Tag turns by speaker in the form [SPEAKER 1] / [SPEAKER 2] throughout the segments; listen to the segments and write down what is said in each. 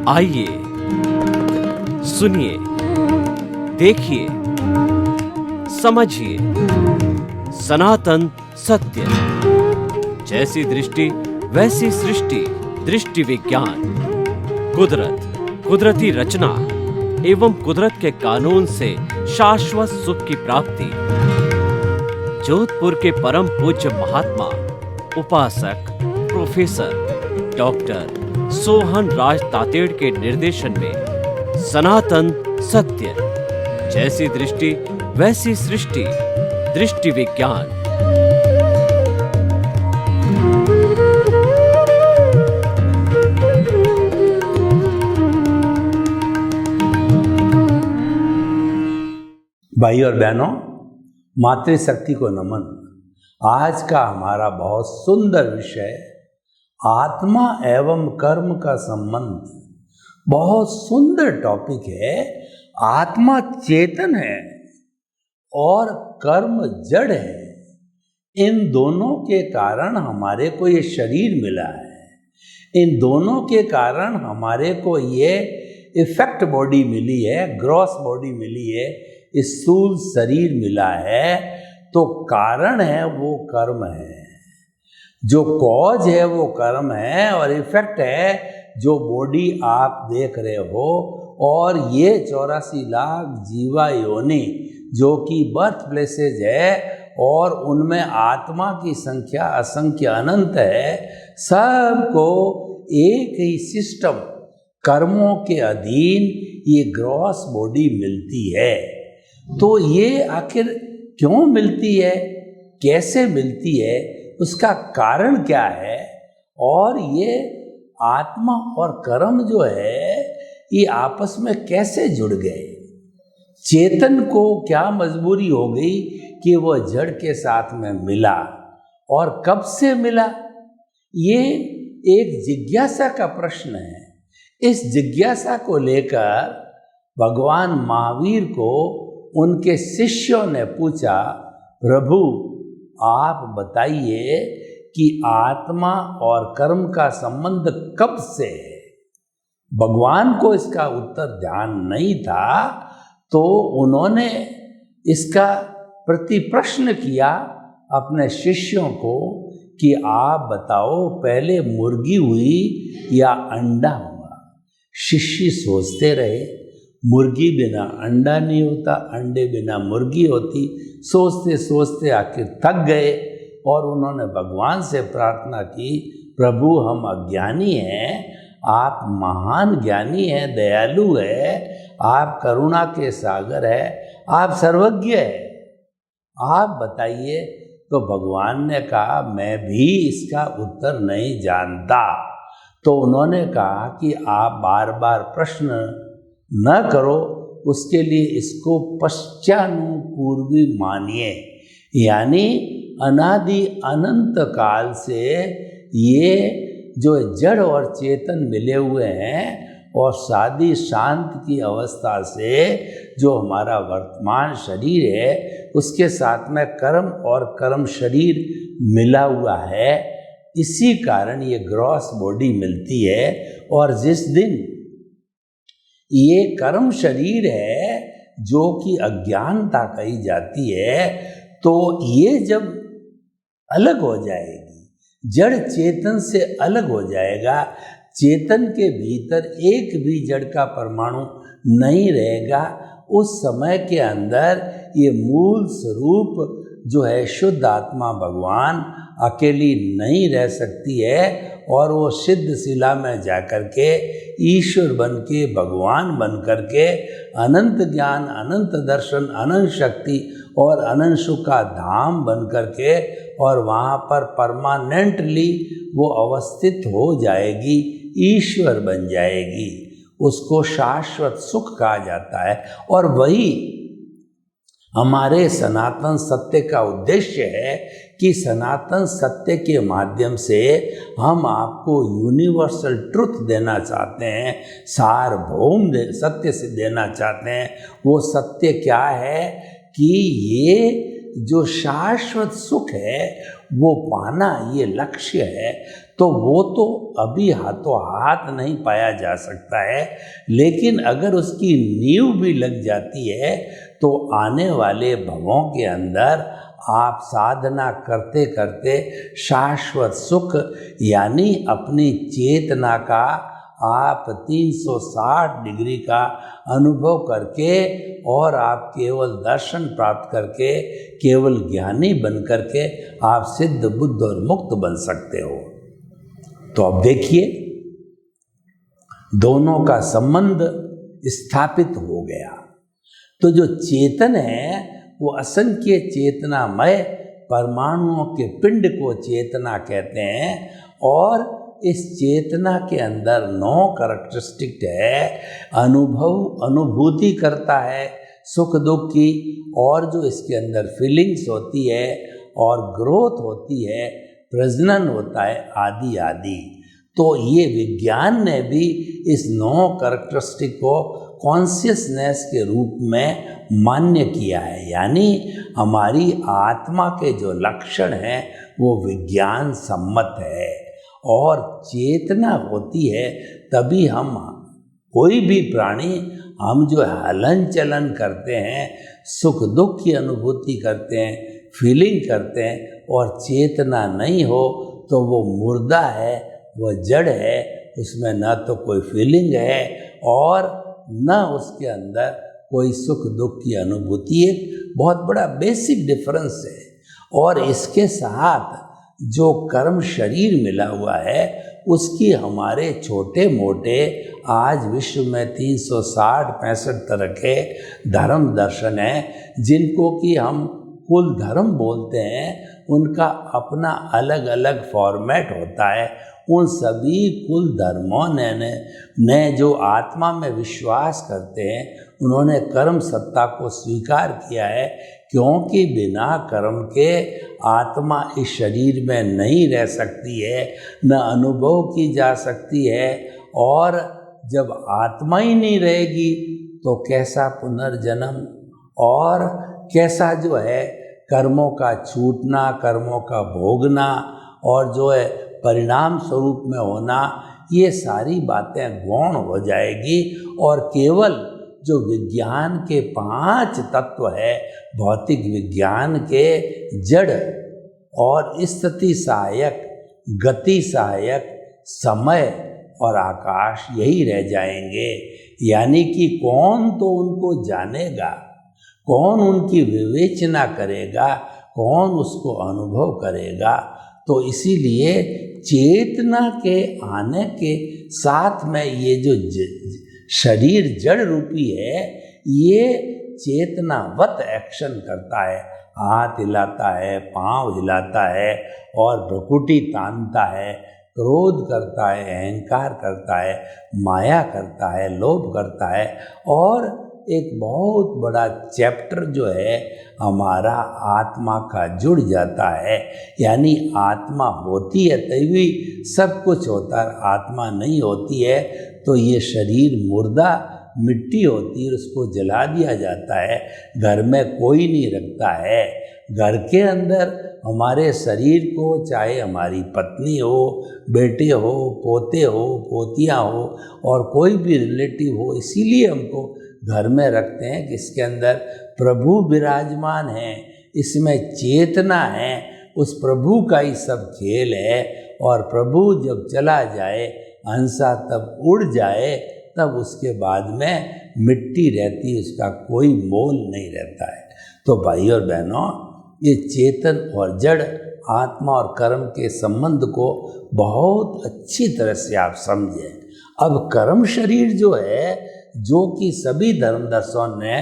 [SPEAKER 1] आइए सुनिए, देखिए, समझिए सनातन सत्य। जैसी दृष्टि वैसी सृष्टि, दृष्टि विज्ञान। कुदरत, कुदरती रचना एवं कुदरत के कानून से शाश्वत सुख की प्राप्ति। जोधपुर के परम पूज्य महात्मा उपासक प्रोफेसर डॉक्टर सोहन राज तातेड़ के निर्देशन में सनातन सत्य। जैसी दृष्टि वैसी सृष्टि, दृष्टि विज्ञान।
[SPEAKER 2] भाई और बहनों, मातृशक्ति को नमन। आज का हमारा बहुत सुंदर विषय आत्मा एवं कर्म का संबंध। बहुत सुंदर टॉपिक है। आत्मा चेतन है और कर्म जड़ है। इन दोनों के कारण हमारे को ये शरीर मिला है। इन दोनों के कारण हमारे को ये इफेक्ट बॉडी मिली है, ग्रॉस बॉडी मिली है, स्थूल शरीर मिला है। तो कारण है वो कर्म है, जो कॉज है वो कर्म है, और इफेक्ट है जो बॉडी आप देख रहे हो। और ये 84 लाख जीवा योनि जो कि बर्थ प्लेसेज है, और उनमें आत्मा की संख्या असंख्य अनंत है। सबको एक ही सिस्टम, कर्मों के अधीन ये ग्रॉस बॉडी मिलती है। तो ये आखिर क्यों मिलती है, कैसे मिलती है, उसका कारण क्या है, और ये आत्मा और कर्म जो है ये आपस में कैसे जुड़ गए। चेतन को क्या मजबूरी हो गई कि वो जड़ के साथ में मिला, और कब से मिला, ये एक जिज्ञासा का प्रश्न है। इस जिज्ञासा को लेकर भगवान महावीर को उनके शिष्यों ने पूछा, प्रभु आप बताइए कि आत्मा और कर्म का संबंध कब से है। भगवान को इसका उत्तर ध्यान नहीं था, तो उन्होंने इसका प्रति प्रश्न किया अपने शिष्यों को कि आप बताओ, पहले मुर्गी हुई या अंडा हुआ। शिष्य सोचते रहे, मुर्गी बिना अंडा नहीं होता, अंडे बिना मुर्गी होती। सोचते सोचते आखिर थक गए और उन्होंने भगवान से प्रार्थना की, प्रभु हम अज्ञानी हैं, आप महान ज्ञानी हैं, दयालु है, आप करुणा के सागर है, आप सर्वज्ञ है, आप बताइए। तो भगवान ने कहा, मैं भी इसका उत्तर नहीं जानता। तो उन्होंने कहा कि आप बार बार प्रश्न न करो, उसके लिए इसको पश्चानुपूर्वी मानिए। यानी अनादि अनंत काल से ये जो जड़ और चेतन मिले हुए हैं, और शादी शांत की अवस्था से जो हमारा वर्तमान शरीर है उसके साथ में कर्म और कर्म शरीर मिला हुआ है। इसी कारण ये ग्रॉस बॉडी मिलती है। और जिस दिन ये कर्म शरीर है जो कि अज्ञानता कही जाती है, तो ये जब अलग हो जाएगी, जड़ चेतन से अलग हो जाएगा, चेतन के भीतर एक भी जड़ का परमाणु नहीं रहेगा, उस समय के अंदर ये मूल स्वरूप जो है शुद्ध आत्मा भगवान अकेली नहीं रह सकती है, और वो सिद्ध शिला में जाकर के ईश्वर बन के, भगवान बन कर के अनंत ज्ञान, अनंत दर्शन, अनंत शक्ति और अनंत सुख का धाम बन कर के, और वहाँ पर परमानेंटली वो अवस्थित हो जाएगी, ईश्वर बन जाएगी। उसको शाश्वत सुख कहा जाता है। और वही हमारे सनातन सत्य का उद्देश्य है कि सनातन सत्य के माध्यम से हम आपको यूनिवर्सल ट्रुथ देना चाहते हैं, सार्वभौम सत्य से देना चाहते हैं। वो सत्य क्या है कि ये जो शाश्वत सुख है वो पाना, ये लक्ष्य है। तो वो तो अभी हाथों हाथ नहीं पाया जा सकता है, लेकिन अगर उसकी नींव भी लग जाती है तो आने वाले भवों के अंदर आप साधना करते करते शाश्वत सुख यानी अपनी चेतना का आप 360 डिग्री का अनुभव करके और आप केवल दर्शन प्राप्त करके केवल ज्ञानी बन करके आप सिद्ध बुद्ध और मुक्त बन सकते हो। तो अब देखिए, दोनों का संबंध स्थापित हो गया। तो जो चेतन है वो असंख्य चेतनामय परमाणुओं के पिंड को चेतना कहते हैं, और इस चेतना के अंदर 9 कैरेक्टरिस्टिक है। अनुभूति करता है सुख दुख की, और जो इसके अंदर फीलिंग्स होती है और ग्रोथ होती है, प्रजनन होता है, आदि आदि। तो ये विज्ञान ने भी इस 9 कैरेक्टरिस्टिक को कॉन्शियसनेस के रूप में मान्य किया है। यानी हमारी आत्मा के जो लक्षण हैं वो विज्ञान सम्मत है, और चेतना होती है तभी हम कोई भी प्राणी हम जो हलन चलन करते हैं, सुख दुख की अनुभूति करते हैं, फीलिंग करते हैं, और चेतना नहीं हो तो वो मुर्दा है, वह जड़ है, उसमें न तो कोई फीलिंग है और न उसके अंदर कोई सुख दुख की अनुभूति। एक बहुत बड़ा बेसिक डिफरेंस है। और इसके साथ जो कर्म शरीर मिला हुआ है उसकी हमारे छोटे मोटे आज विश्व में 360-65 तरह के धर्म दर्शन हैं, जिनको कि हम कुल धर्म बोलते हैं। उनका अपना अलग अलग फॉर्मेट होता है। उन सभी कुल धर्मों ने जो आत्मा में विश्वास करते हैं, उन्होंने कर्म सत्ता को स्वीकार किया है, क्योंकि बिना कर्म के आत्मा इस शरीर में नहीं रह सकती है, न अनुभव की जा सकती है। और जब आत्मा ही नहीं रहेगी तो कैसा पुनर्जन्म और कैसा जो है कर्मों का छूटना, कर्मों का भोगना और जो है परिणाम स्वरूप में होना, ये सारी बातें गौण हो जाएगी। और केवल जो विज्ञान के 5 तत्व है, भौतिक विज्ञान के जड़ और स्थिति सहायक, गति सहायक, समय और आकाश, यही रह जाएंगे। यानी कि कौन तो उनको जानेगा, कौन उनकी विवेचना करेगा, कौन उसको अनुभव करेगा। तो इसीलिए चेतना के आने के साथ में ये जो शरीर जड़ रूपी है, ये चेतनावत एक्शन करता है, हाथ हिलाता है, पांव हिलाता है और भ्रुकुटी तानता है, क्रोध करता है, अहंकार करता है, माया करता है, लोभ करता है। और एक बहुत बड़ा चैप्टर जो है हमारा आत्मा का जुड़ जाता है। यानी आत्मा होती है तभी सब कुछ होता है, आत्मा नहीं होती है तो ये शरीर मुर्दा मिट्टी होती है, उसको जला दिया जाता है, घर में कोई नहीं रखता है। घर के अंदर हमारे शरीर को, चाहे हमारी पत्नी हो, बेटे हो, पोते हो, पोतियाँ हो और कोई भी रिलेटिव हो, इसीलिए हमको घर में रखते हैं कि इसके अंदर प्रभु विराजमान है, इसमें चेतना है, उस प्रभु का ही सब खेल है। और प्रभु जब चला जाए, हंसा तब उड़ जाए, तब उसके बाद में मिट्टी रहती है, उसका कोई मोल नहीं रहता है। तो भाई और बहनों, ये चेतन और जड़, आत्मा और कर्म के संबंध को बहुत अच्छी तरह से आप समझें। अब कर्म शरीर जो है, जो कि सभी धर्म दर्शनों ने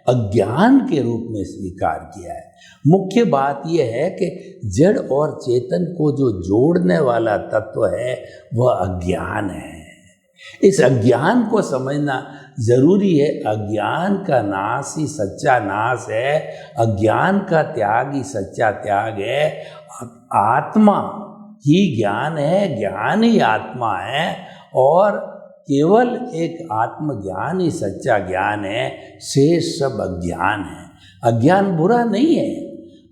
[SPEAKER 2] अज्ञान के रूप में स्वीकार किया है। मुख्य बात यह है कि जड़ और चेतन को जो जोड़ने वाला तत्व है वह अज्ञान है। इस अज्ञान को समझना जरूरी है। अज्ञान का नाश ही सच्चा नाश है, अज्ञान का त्याग ही सच्चा त्याग है। आत्मा ही ज्ञान है, ज्ञान ही आत्मा है, और केवल एक आत्मज्ञान ही सच्चा ज्ञान है, शेष सब अज्ञान है। अज्ञान बुरा नहीं है,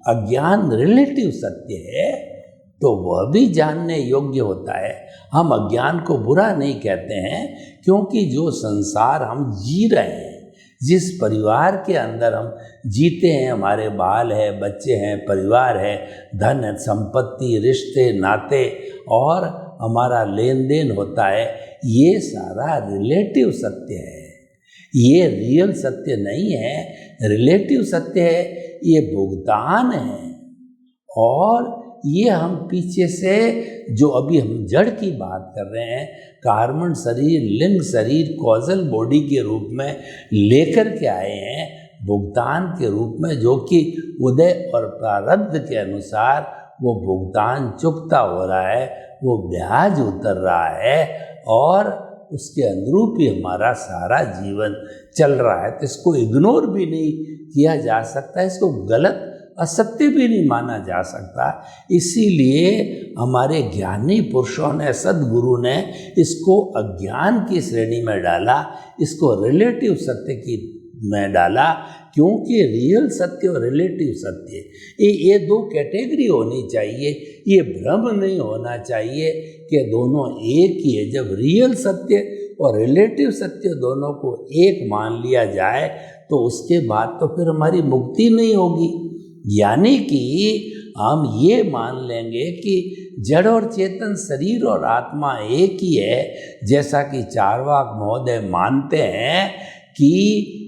[SPEAKER 2] अज्ञान रिलेटिव सत्य है। तो वह भी जानने योग्य होता है। हम अज्ञान को बुरा नहीं कहते हैं, क्योंकि जो संसार हम जी रहे हैं, जिस परिवार के अंदर हम जीते हैं, हमारे बाल है, बच्चे हैं, परिवार है, धन है, संपत्ति, रिश्ते, नाते और हमारा लेन देन होता है, ये सारा रिलेटिव सत्य है। ये रियल सत्य नहीं है, रिलेटिव सत्य है, ये भुगतान है। और ये हम पीछे से जो अभी हम जड़ की बात कर रहे हैं, कार्बन शरीर, लिंग शरीर, कॉजल बॉडी के रूप में लेकर के आए हैं भुगतान के रूप में, जो कि उदय और प्रारब्ध के अनुसार वो भुगतान चुकता हो रहा है, वो ब्याज उतर रहा है और उसके अनुरूप ही हमारा सारा जीवन चल रहा है। तो इसको इग्नोर भी नहीं किया जा सकता, इसको गलत असत्य भी नहीं माना जा सकता। इसीलिए हमारे ज्ञानी पुरुषों ने, सद्गुरु ने इसको अज्ञान की श्रेणी में डाला, इसको रिलेटिव सत्य की में डाला, क्योंकि रियल सत्य और रिलेटिव सत्य ये दो कैटेगरी होनी चाहिए। ये भ्रम नहीं होना चाहिए कि दोनों एक ही है। जब रियल सत्य और रिलेटिव सत्य दोनों को एक मान लिया जाए तो उसके बाद तो फिर हमारी मुक्ति नहीं होगी। यानी कि हम ये मान लेंगे कि जड़ और चेतन, शरीर और आत्मा एक ही है, जैसा कि चार्वाक महोदय मानते हैं कि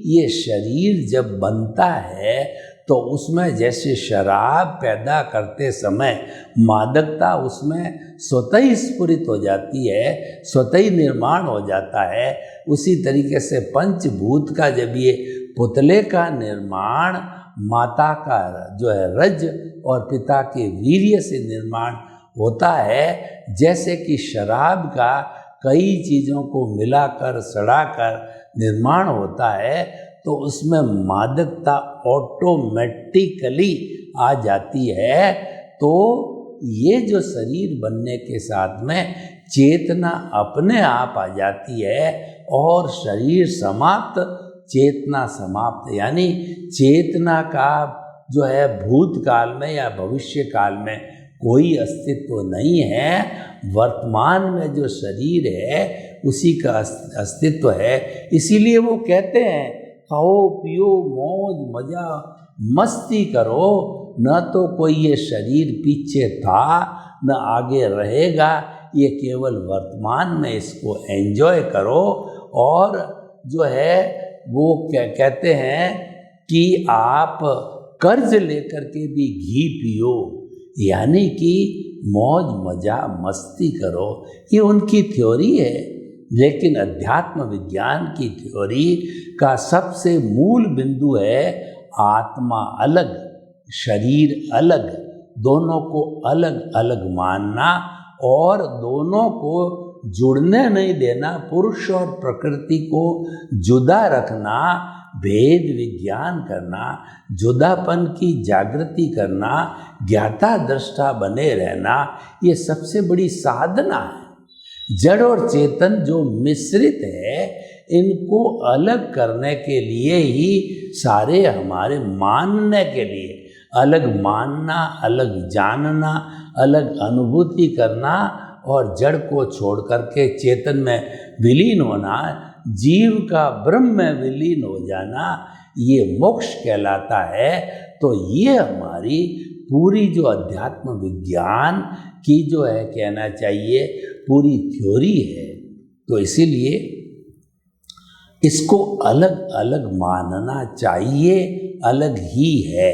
[SPEAKER 2] ये शरीर जब बनता है तो उसमें जैसे शराब पैदा करते समय मादकता उसमें स्वतः ही स्फुरित हो जाती है, स्वतः ही निर्माण हो जाता है, उसी तरीके से पंचभूत का जब ये पुतले का निर्माण माता का जो है रज और पिता के वीर्य से निर्माण होता है, जैसे कि शराब का कई चीज़ों को मिलाकर सड़ाकर निर्माण होता है, तो उसमें मादकता ऑटोमेटिकली आ जाती है। तो ये जो शरीर बनने के साथ में चेतना अपने आप आ जाती है और शरीर समाप्त, चेतना समाप्त। यानी चेतना का जो है भूतकाल में या भविष्य काल में कोई अस्तित्व नहीं है। वर्तमान में जो शरीर है उसी का अस्तित्व है। इसीलिए वो कहते हैं खाओ पियो मौज मजा मस्ती करो, न तो कोई ये शरीर पीछे था न आगे रहेगा, ये केवल वर्तमान में इसको एंजॉय करो। और जो है वो कहते हैं कि आप कर्ज लेकर के भी घी पियो, यानी कि मौज मजा मस्ती करो, ये उनकी थ्योरी है। लेकिन अध्यात्म विज्ञान की थ्योरी का सबसे मूल बिंदु है आत्मा अलग, शरीर अलग, दोनों को अलग अलग मानना और दोनों को जुड़ने नहीं देना, पुरुष और प्रकृति को जुदा रखना, भेद विज्ञान करना, जुदापन की जागृति करना, ज्ञाता दृष्टा बने रहना, ये सबसे बड़ी साधना है। जड़ और चेतन जो मिश्रित है, इनको अलग करने के लिए ही सारे हमारे मानने के लिए अलग मानना, अलग जानना, अलग अनुभूति करना और जड़ को छोड़ करके चेतन में विलीन होना, जीव का ब्रह्म में विलीन हो जाना, ये मोक्ष कहलाता है। तो ये हमारी पूरी जो अध्यात्म विज्ञान की जो है कहना चाहिए पूरी थ्योरी है। तो इसीलिए इसको अलग अलग मानना चाहिए, अलग ही है।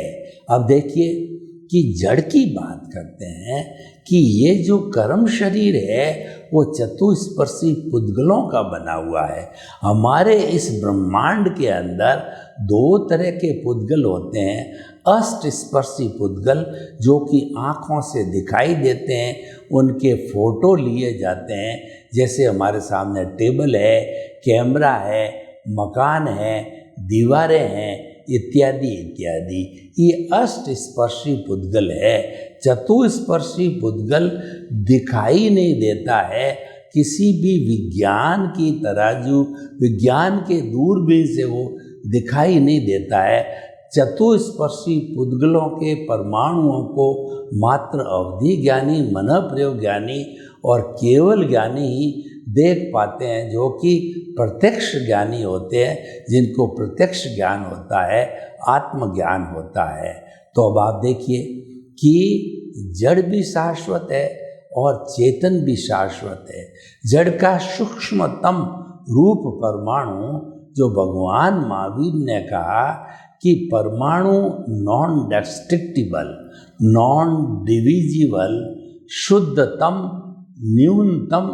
[SPEAKER 2] अब देखिए कि जड़ की बात करते हैं कि ये जो कर्म शरीर है वो चतुस्पर्शी पुद्गलों का बना हुआ है। हमारे इस ब्रह्मांड के अंदर दो तरह के पुद्गल होते हैं। अष्टस्पर्शी पुद्गल जो कि आँखों से दिखाई देते हैं, उनके फोटो लिए जाते हैं, जैसे हमारे सामने टेबल है, कैमरा है, मकान है, दीवारें हैं, इत्यादि इत्यादि। ये अष्टस्पर्शी पुद्गल है। चतुस्पर्शी पुद्गल दिखाई नहीं देता है, किसी भी विज्ञान की तराजू, विज्ञान के दूरबीन से वो दिखाई नहीं देता है। चतुस्पर्शी पुद्गलों के परमाणुओं को मात्र अवधि ज्ञानी, मन प्रयोग ज्ञानी और केवल ज्ञानी ही देख पाते हैं, जो कि प्रत्यक्ष ज्ञानी होते हैं, जिनको प्रत्यक्ष ज्ञान होता है, आत्मज्ञान होता है। तो अब आप देखिए कि जड़ भी शाश्वत है और चेतन भी शाश्वत है। जड़ का सूक्ष्मतम रूप परमाणु, जो भगवान महावीर ने कहा कि परमाणु नॉन डिस्ट्रक्टिबल, नॉन डिविजिबल, शुद्धतम न्यूनतम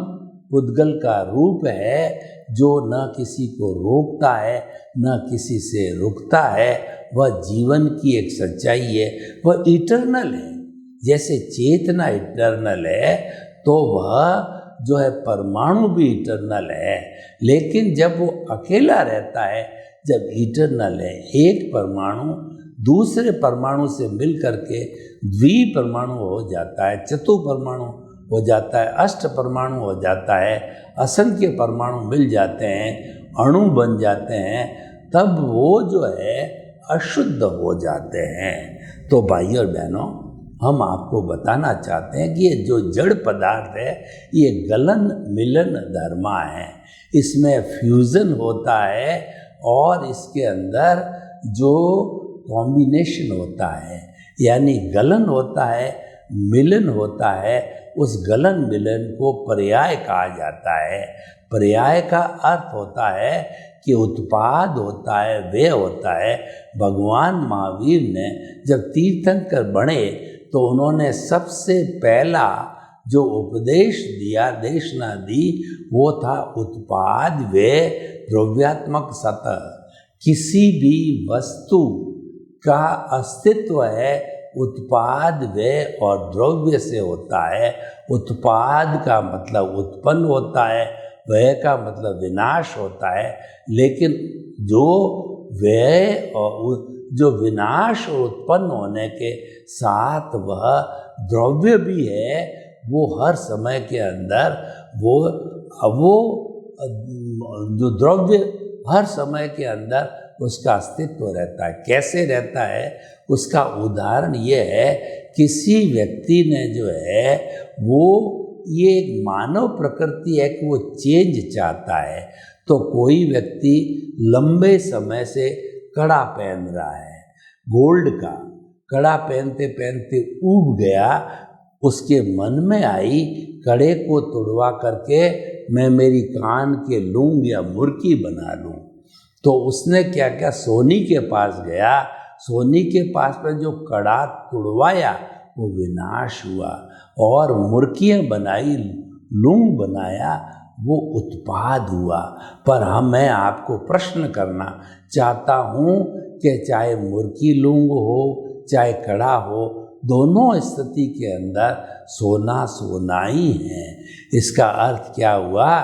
[SPEAKER 2] पुद्गल का रूप है, जो न किसी को रोकता है न किसी से रुकता है। वह जीवन की एक सच्चाई है, वह इटर्नल है। जैसे चेतना इटर्नल है, तो वह जो है परमाणु भी इटर्नल है। लेकिन जब वो अकेला रहता है, जब इटर्नल है, एक परमाणु दूसरे परमाणु से मिल करके द्विपरमाणु हो जाता है, चतुपरमाणु हो जाता है, अष्ट परमाणु हो जाता है, असंख्य परमाणु मिल जाते हैं, अणु बन जाते हैं, तब वो जो है अशुद्ध हो जाते हैं। तो भाई और बहनों, हम आपको बताना चाहते हैं कि ये जो जड़ पदार्थ है, ये गलन मिलन धर्मा है। इसमें फ्यूज़न होता है और इसके अंदर जो कॉम्बिनेशन होता है, यानी गलन होता है, मिलन होता है। उस गलन मिलन को पर्याय कहा जाता है। पर्याय का अर्थ होता है कि उत्पाद होता है, व्यय होता है। भगवान महावीर ने जब तीर्थंकर बने तो उन्होंने सबसे पहला जो उपदेश दिया, देशना दी, वो था उत्पाद व्यय द्रव्यात्मक सतह। किसी भी वस्तु का अस्तित्व है उत्पाद व्यय और द्रव्य से होता है। उत्पाद का मतलब उत्पन्न होता है, व्यय का मतलब विनाश होता है। लेकिन जो व्यय और जो विनाश और उत्पन्न होने के साथ वह द्रव्य भी है, वो हर समय के अंदर वो जो द्रव्य हर समय के अंदर उसका अस्तित्व रहता है। कैसे रहता है? उसका उदाहरण ये है, किसी व्यक्ति ने जो है वो ये एक मानव प्रकृति है कि वो चेंज चाहता है। तो कोई व्यक्ति लंबे समय से कड़ा पहन रहा है, गोल्ड का कड़ा पहनते पहनते ऊब गया, उसके मन में आई कड़े को तोड़वा करके मैं मेरी कान के लूँ या मुर्की बना लूँ। तो उसने क्या किया, सोनी के पास गया। सोनी के पास में जो कड़ा तुड़वाया वो विनाश हुआ, और मुर्कियाँ बनाई, लूंग बनाया, वो उत्पाद हुआ। पर मैं आपको प्रश्न करना चाहता हूँ कि चाहे मुर्की लूंग हो चाहे कड़ा हो, दोनों स्थिति के अंदर सोना सोना ही है। इसका अर्थ क्या हुआ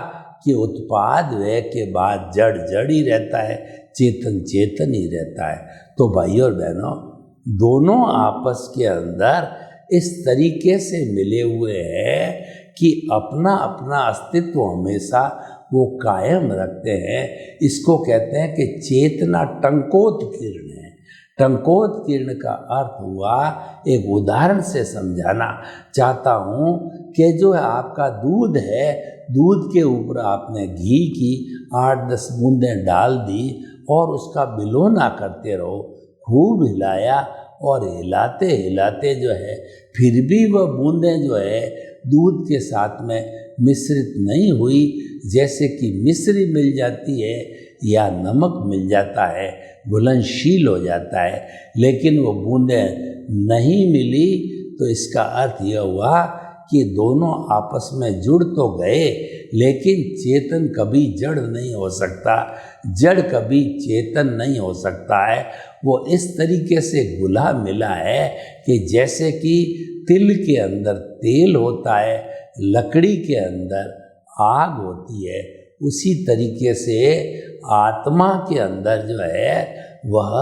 [SPEAKER 2] कि उत्पाद व्यय के बाद जड़ जड़ ही रहता है, चेतन चेतन ही रहता है। तो भाई और बहनों, दोनों आपस के अंदर इस तरीके से मिले हुए हैं कि अपना अपना अस्तित्व हमेशा वो कायम रखते हैं। इसको कहते हैं कि चेतना टंकोत्कीर्ण है। टंकोत्कीर्ण का अर्थ हुआ, एक उदाहरण से समझाना चाहता हूँ कि जो है आपका दूध है, दूध के ऊपर आपने घी की 8-10 बूंदें डाल दी और उसका बिलोना करते रहो, खूब हिलाया, और हिलाते हिलाते जो है फिर भी वह बूंदें जो है दूध के साथ में मिश्रित नहीं हुई। जैसे कि मिश्री मिल जाती है या नमक मिल जाता है, घुलनशील हो जाता है, लेकिन वो बूंदें नहीं मिली। तो इसका अर्थ यह हुआ कि दोनों आपस में जुड़ तो गए, लेकिन चेतन कभी जड़ नहीं हो सकता, जड़ कभी चेतन नहीं हो सकता है। वो इस तरीके से घुला मिला है कि जैसे कि तिल के अंदर तेल होता है, लकड़ी के अंदर आग होती है, उसी तरीके से आत्मा के अंदर जो है वह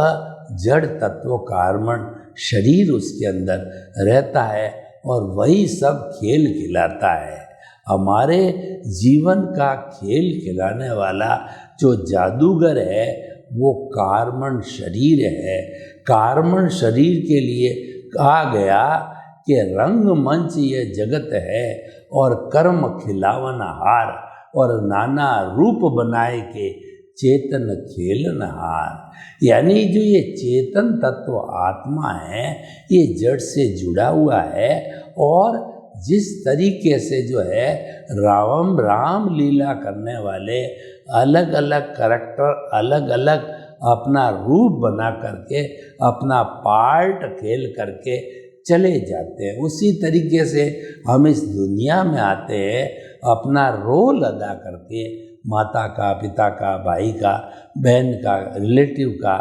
[SPEAKER 2] जड़ तत्व कार्बन शरीर उसके अंदर रहता है, और वही सब खेल खिलाता है। हमारे जीवन का खेल खिलाने वाला जो जादूगर है वो कार्बन शरीर है। कार्बन शरीर के लिए कहा गया कि रंगमंच ये जगत है और कर्म खिलावन हार, और नाना रूप बनाए के चेतन खेलन हार। यानी जो ये चेतन तत्व आत्मा है ये जड़ से जुड़ा हुआ है, और जिस तरीके से जो है राम लीला करने वाले अलग अलग करैक्टर, अलग अलग अपना रूप बना करके अपना पार्ट खेल करके चले जाते हैं, उसी तरीके से हम इस दुनिया में आते हैं अपना रोल अदा करके, माता का, पिता का, भाई का, बहन का, रिलेटिव का,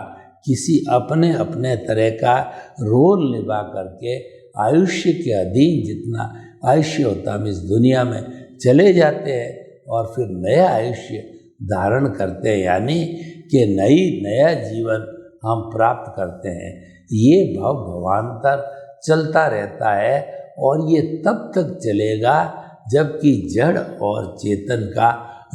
[SPEAKER 2] किसी अपने अपने तरह का रोल निभा करके आयुष्य के अधीन जितना आयुष्य होता हम इस दुनिया में चले जाते हैं और फिर नया आयुष्य धारण करते हैं, यानी कि नया जीवन हम प्राप्त करते हैं। ये भवान्तर चलता रहता है और ये तब तक चलेगा जबकि जड़ और चेतन का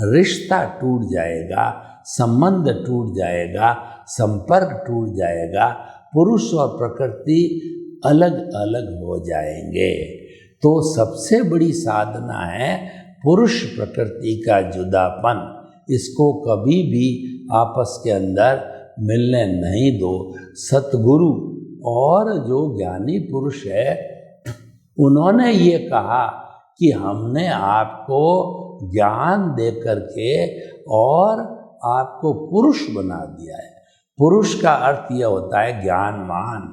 [SPEAKER 2] रिश्ता टूट जाएगा, संबंध टूट जाएगा, संपर्क टूट जाएगा, पुरुष और प्रकृति अलग अलग हो जाएंगे। तो सबसे बड़ी साधना है पुरुष प्रकृति का जुदापन, इसको कभी भी आपस के अंदर मिलने नहीं दो। सतगुरु और जो ज्ञानी पुरुष है उन्होंने ये कहा कि हमने आपको ज्ञान दे करके और आपको पुरुष बना दिया है। पुरुष का अर्थ यह होता है ज्ञानवान।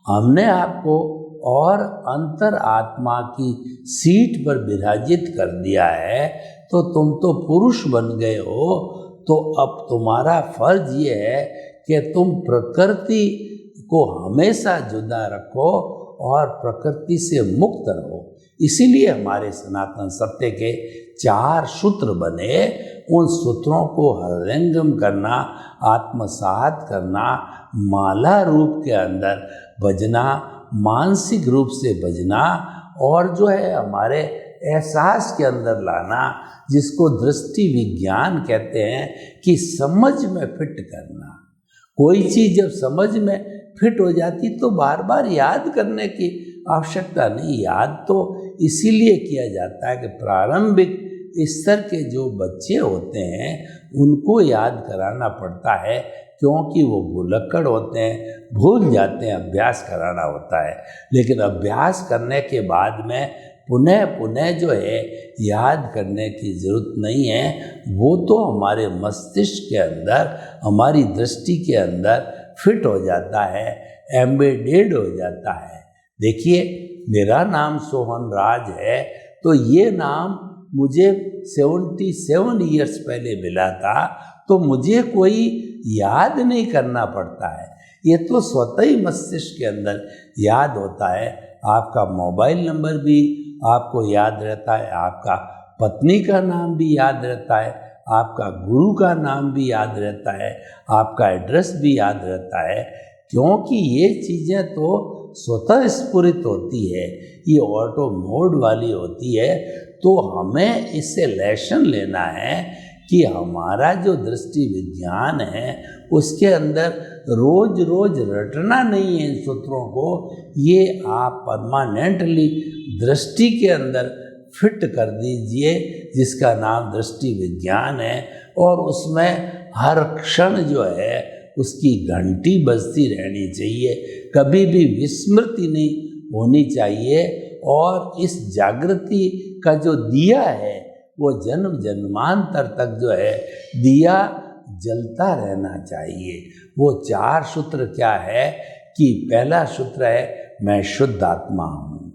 [SPEAKER 2] हमने आपको और अंतर आत्मा की सीट पर विराजित कर दिया है, तो तुम तो पुरुष बन गए हो। तो अब तुम्हारा फर्ज ये है कि तुम प्रकृति को हमेशा जुदा रखो और प्रकृति से मुक्त रहो। इसीलिए हमारे सनातन सत्य के 4 सूत्र बने। उन सूत्रों को हृदयंगम करना, आत्मसात करना, माला रूप के अंदर बजना, मानसिक रूप से बजना, और जो है हमारे एहसास के अंदर लाना, जिसको दृष्टि विज्ञान कहते हैं, कि समझ में फिट करना। कोई चीज़ जब समझ में फिट हो जाती तो बार बार याद करने की आवश्यकता नहीं। याद तो इसीलिए किया जाता है कि प्रारंभिक स्तर के जो बच्चे होते हैं उनको याद कराना पड़ता है, क्योंकि वो भुलक्कड़ होते हैं, भूल जाते हैं, अभ्यास कराना होता है। लेकिन अभ्यास करने के बाद में पुनः पुनः जो है याद करने की ज़रूरत नहीं है। वो तो हमारे मस्तिष्क के अंदर, हमारी दृष्टि के अंदर फिट हो जाता है, एम्बेडेड हो जाता है। देखिए, मेरा नाम सोहन राज है, तो ये नाम मुझे 77 ईयर्स पहले मिला था, तो मुझे कोई याद नहीं करना पड़ता है। ये तो स्वतः ही मस्तिष्क के अंदर याद होता है। आपका मोबाइल नंबर भी आपको याद रहता है, आपका पत्नी का नाम भी याद रहता है, आपका गुरु का नाम भी याद रहता है, आपका एड्रेस भी याद रहता है, क्योंकि ये चीज़ें तो स्वतः स्फुरित होती है, ये ऑटो मोड वाली होती है। तो हमें इससे लेसन लेना है कि हमारा जो दृष्टि विज्ञान है उसके अंदर रोज रोज रटना नहीं है इन सूत्रों को। ये आप परमानेंटली दृष्टि के अंदर फिट कर दीजिए, जिसका नाम दृष्टि विज्ञान है, और उसमें हर क्षण जो है उसकी घंटी बजती रहनी चाहिए, कभी भी विस्मृति नहीं होनी चाहिए। और इस जागृति का जो दिया है वो जन्म जन्मांतर तक जो है दिया जलता रहना चाहिए। वो 4 सूत्र क्या है कि पहला सूत्र है मैं शुद्ध आत्मा हूँ।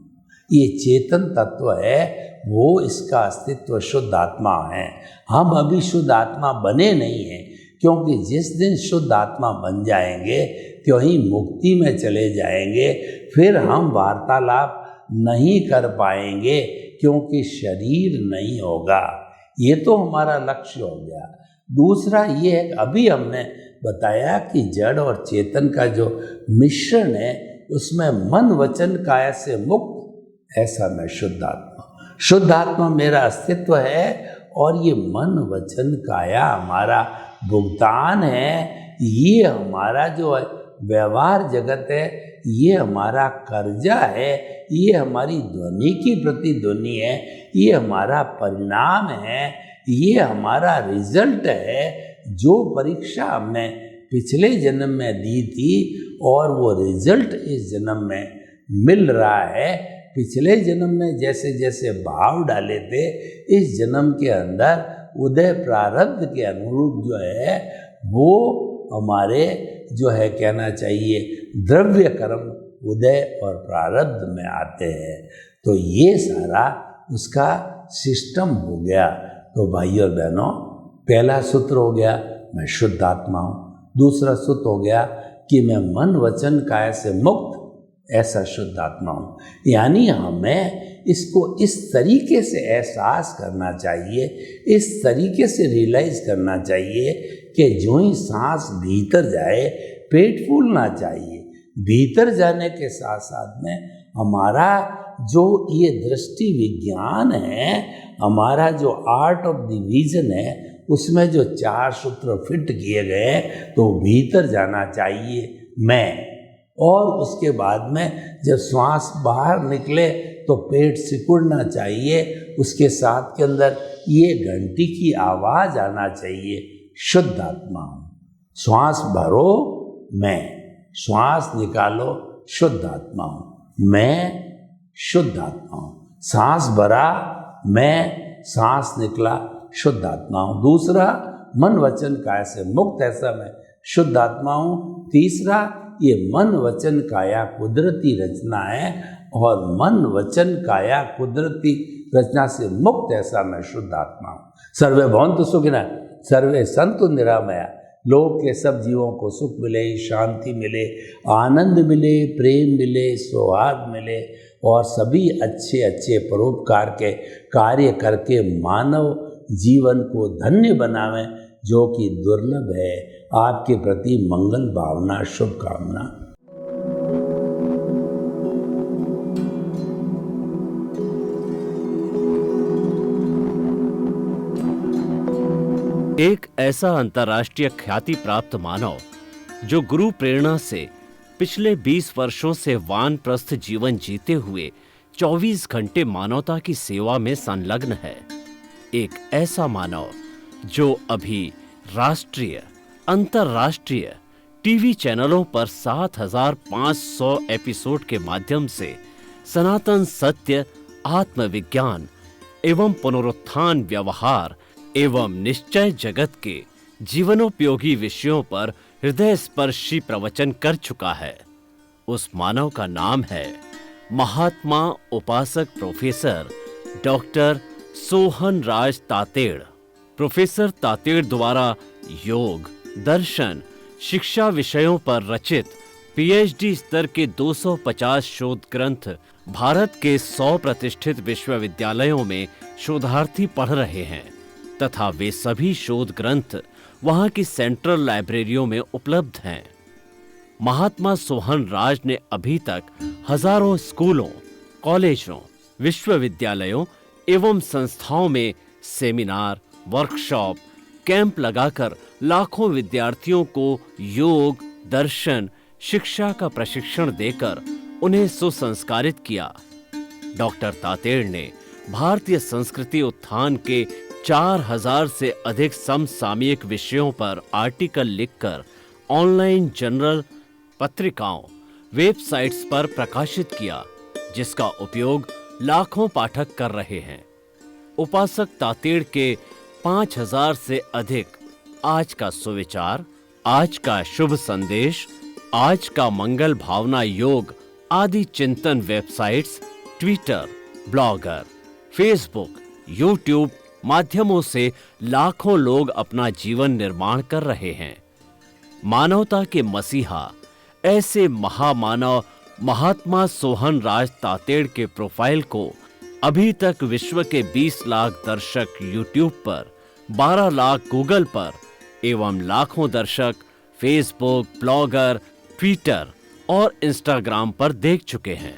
[SPEAKER 2] ये चेतन तत्व है, वो इसका अस्तित्व शुद्ध आत्मा है। हम अभी शुद्ध आत्मा बने नहीं हैं, क्योंकि जिस दिन शुद्ध आत्मा बन जाएंगे त्यों ही मुक्ति में चले जाएंगे। फिर हम वार्तालाप नहीं कर पाएंगे, क्योंकि शरीर नहीं होगा। ये तो हमारा लक्ष्य हो गया। दूसरा ये है, अभी हमने बताया कि जड़ और चेतन का जो मिश्रण है उसमें मन वचन काया से मुक्त, ऐसा मैं शुद्ध आत्मा। शुद्ध आत्मा मेरा अस्तित्व है, और ये मन वचन काया हमारा भुगतान है ये हमारा जो है व्यवहार जगत है, ये हमारा कर्जा है, ये हमारी ध्वनि की प्रतिध्वनि है, ये हमारा परिणाम है, ये हमारा रिजल्ट है। जो परीक्षा हमने पिछले जन्म में दी थी और वो रिजल्ट इस जन्म में मिल रहा है। पिछले जन्म में जैसे जैसे भाव डाले थे, इस जन्म के अंदर उदय प्रारब्ध के अनुरूप जो है वो हमारे जो है कहना चाहिए द्रव्य कर्म उदय और प्रारब्ध में आते हैं। तो ये सारा उसका सिस्टम हो गया। तो भाई और बहनों, पहला सूत्र हो गया मैं शुद्ध आत्मा हूँ। दूसरा सूत्र हो गया कि मैं मन वचन काया से मुक्त ऐसा शुद्ध आत्मा हूँ। यानी हमें इसको इस तरीके से एहसास करना चाहिए, इस तरीके से रियलाइज करना चाहिए कि जो ही सांस भीतर जाए पेट फूलना चाहिए। भीतर जाने के साथ साथ में हमारा जो ये दृष्टि विज्ञान है, हमारा जो आर्ट ऑफ द विजन है, उसमें जो 4 सूत्र फिट किए गए हैं, तो भीतर जाना चाहिए मैं। और उसके बाद में जब श्वास बाहर निकले तो पेट सिकुड़ना चाहिए, उसके साथ के अंदर ये घंटी की आवाज़ आना चाहिए, शुद्ध आत्मा हूँ। श्वास भरो मैं, श्वास निकालो शुद्ध आत्मा हूँ, मैं शुद्ध आत्मा हूँ। सांस भरा मैं, सांस निकला शुद्ध आत्मा हूँ। दूसरा, मन वचन काया से मुक्त ऐसा मैं शुद्ध आत्मा हूँ। तीसरा, ये मन वचन काया कुदरती रचना है और मन वचन काया कुदरती रचना से मुक्त ऐसा मैं शुद्ध आत्मा हूँ। सर्वे भवन्तु सुखिनः, सर्वे सन्तु निरामया। लोक के सब जीवों को सुख मिले, शांति मिले, आनंद मिले, प्रेम मिले, सौहार्द मिले और सभी अच्छे अच्छे परोपकार के कार्य करके मानव जीवन को धन्य बनावें, जो कि दुर्लभ है। आपके प्रति मंगल भावना, शुभकामना।
[SPEAKER 1] एक ऐसा अंतर्राष्ट्रीय ख्याति प्राप्त मानव जो गुरु प्रेरणा से पिछले 20 वर्षों से वानप्रस्थ जीवन जीते हुए 24 घंटे मानवता की सेवा में संलग्न है। एक ऐसा मानव जो अभी राष्ट्रीय, अंतर्राष्ट्रीय टीवी चैनलों पर 7,500 एपिसोड के माध्यम से सनातन सत्य, आत्मविज्ञान एवं पुनरुत्थान व्यवहार एवं निश्चय जगत के जीवनोपयोगी विषयों पर हृदय स्पर्शी प्रवचन कर चुका है। उस मानव का नाम है महात्मा उपासक प्रोफेसर डॉक्टर सोहन राज तातेड़। प्रोफेसर तातेड़ द्वारा योग, दर्शन, शिक्षा विषयों पर रचित पीएचडी स्तर के 250 शोध ग्रंथ भारत के 100 प्रतिष्ठित विश्वविद्यालयों में शोधार्थी पढ़ रहे हैं तथा वे सभी शोध ग्रंथ वहां की सेंट्रल लाइब्रेरियों में उपलब्ध हैं। महात्मा सोहन राज ने अभी तक हजारों स्कूलों, कॉलेजों, विश्वविद्यालयों एवं संस्थाओं में सेमिनार, वर्कशॉप, कैंप लगाकर लाखों विद्यार्थियों को योग, दर्शन, शिक्षा का प्रशिक्षण देकर उन्हें सुसंस्कारित किया। डॉक्टर तातेड़ ने भारतीय संस्कृति उत्थान के 4000 से अधिक समसामयिक विषयों पर आर्टिकल लिखकर ऑनलाइन जर्नल, पत्रिकाओं, वेबसाइट्स पर प्रकाशित किया, जिसका उपयोग लाखों पाठक कर रहे हैं। उपासक तातेड़ के 5000 से अधिक आज का सुविचार, आज का शुभ संदेश, आज का मंगल भावना योग आदि चिंतन websites, Twitter, blogger, Facebook, YouTube माध्यमों से लाखों लोग अपना जीवन निर्माण कर रहे हैं। मानवता के मसीहा ऐसे महामानव महात्मा सोहन राज तातेड़ के प्रोफाइल को अभी तक विश्व के 20 लाख दर्शक यूट्यूब पर, 12 लाख गूगल पर एवं लाखों दर्शक फेसबुक, ब्लॉगर, ट्विटर और इंस्टाग्राम पर देख चुके हैं।